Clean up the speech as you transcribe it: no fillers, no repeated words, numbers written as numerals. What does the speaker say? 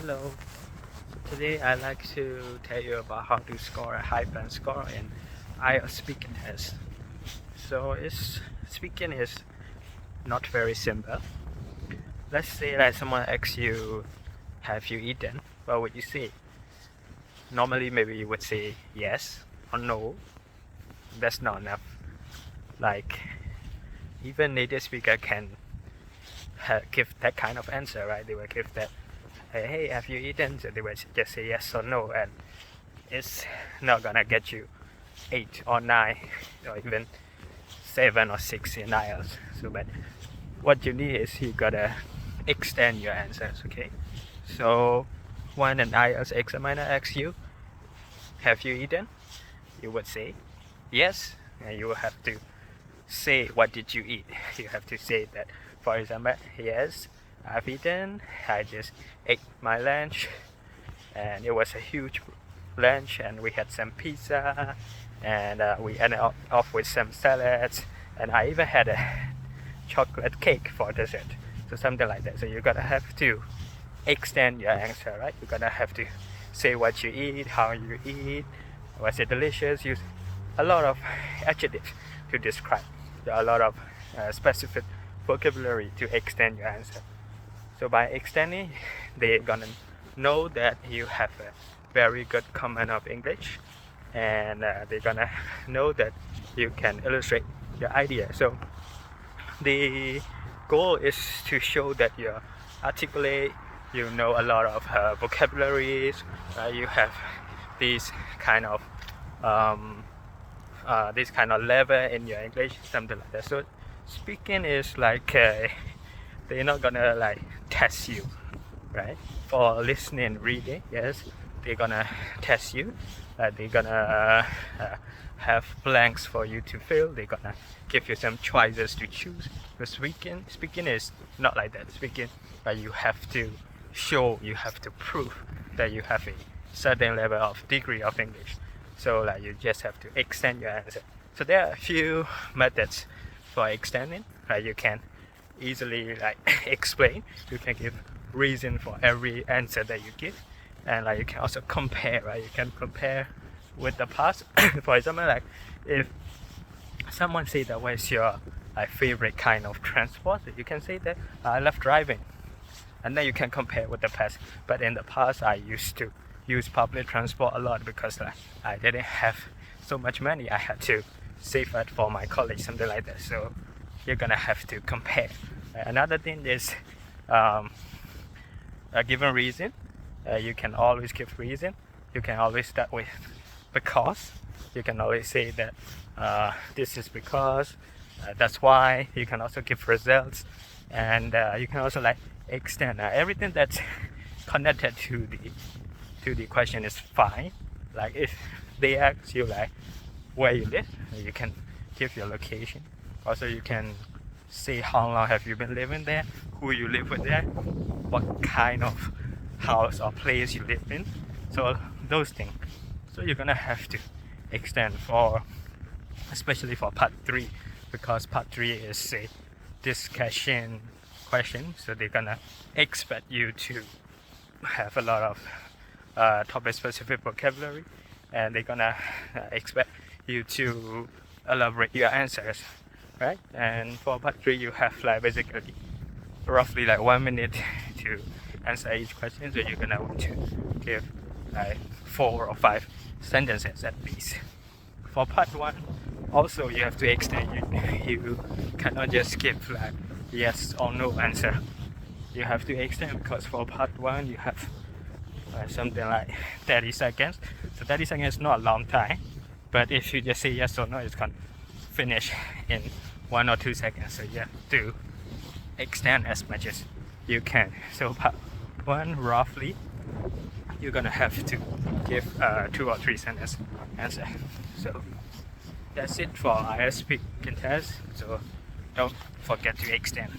Hello. Today I'd like to tell you about how to score a high band score in IELTS speaking test. Speaking is not very simple. Let's say that someone asks you, "Have you eaten?" What would you say? Normally, maybe you would say yes or no. That's not enough. Like even native speaker can give that kind of answer, right? They will give that. Hey, have you eaten? So they will just say yes or no, and it's not gonna get you 8 or 9 or even 7 or 6 in IELTS. But what you need is you gotta extend your answers, okay? So when an IELTS examiner asks you, "Have you eaten?" you would say yes, and you will have to say what did you eat. You have to say that, for example, yes, I've eaten. I just ate my lunch, and it was a huge lunch, and we had some pizza, and we ended off with some salads, and I even had a chocolate cake for dessert. So something like that. So you're gonna have to extend your answer, right? You're gonna have to say what you eat, how you eat, was it delicious. Use a lot of adjectives to describe. There are a lot of specific vocabulary to extend your answer. So by extending, they're gonna know that you have a very good command of English, and they're gonna know that you can illustrate your idea. So the goal is to show that you're articulate, you know a lot of vocabularies, you have this kind of level in your English, something like that. So speaking is like they're not gonna like test you, right? For listening and reading, yes, they're gonna test you. They're gonna have blanks for you to fill. They're gonna give you some choices to choose. But speaking is not like that. Speaking, you have to show, you have to prove that you have a certain level of degree of English. So you just have to extend your answer. So there are a few methods for extending. You can easily explain. You can give reason for every answer that you give, and you can also compare. You can compare with the past. For example, if someone say that what's your favorite kind of transport, you can say that I love driving, and then you can compare with the past. But in the past, I used to use public transport a lot because I didn't have so much money. I had to save it for my college, something like that. So you're gonna have to compare. Another thing is a given reason. You can always give reason. You can always start with because. You can always say that this is because, that's why. You can also give results, and you can also extend everything that's connected to the question is fine. If they ask you where you live, you can give your location. Also, you can say how long have you been living there, who you live with there, what kind of house or place you live in. So those things. So you're gonna have to extend especially for part 3, because part 3 is a discussion question. So they're gonna expect you to have a lot of topic specific vocabulary, and they're gonna expect you to elaborate your answers, right? And for part 3, you have basically roughly 1 minute to answer each question. So you're gonna want to give 4 or 5 sentences at least. For part 1, also you have to extend. You cannot just give yes or no answer. You have to extend, because for part 1 you have something like 30 seconds. So 30 seconds is not a long time, but if you just say yes or no, it's gonna finish in 1 or 2 seconds. So you have to extend as much as you can. So part 1, roughly, you're gonna have to give 2 or 3 sentence answer. So that's it for IELTS speaking test. So don't forget to extend.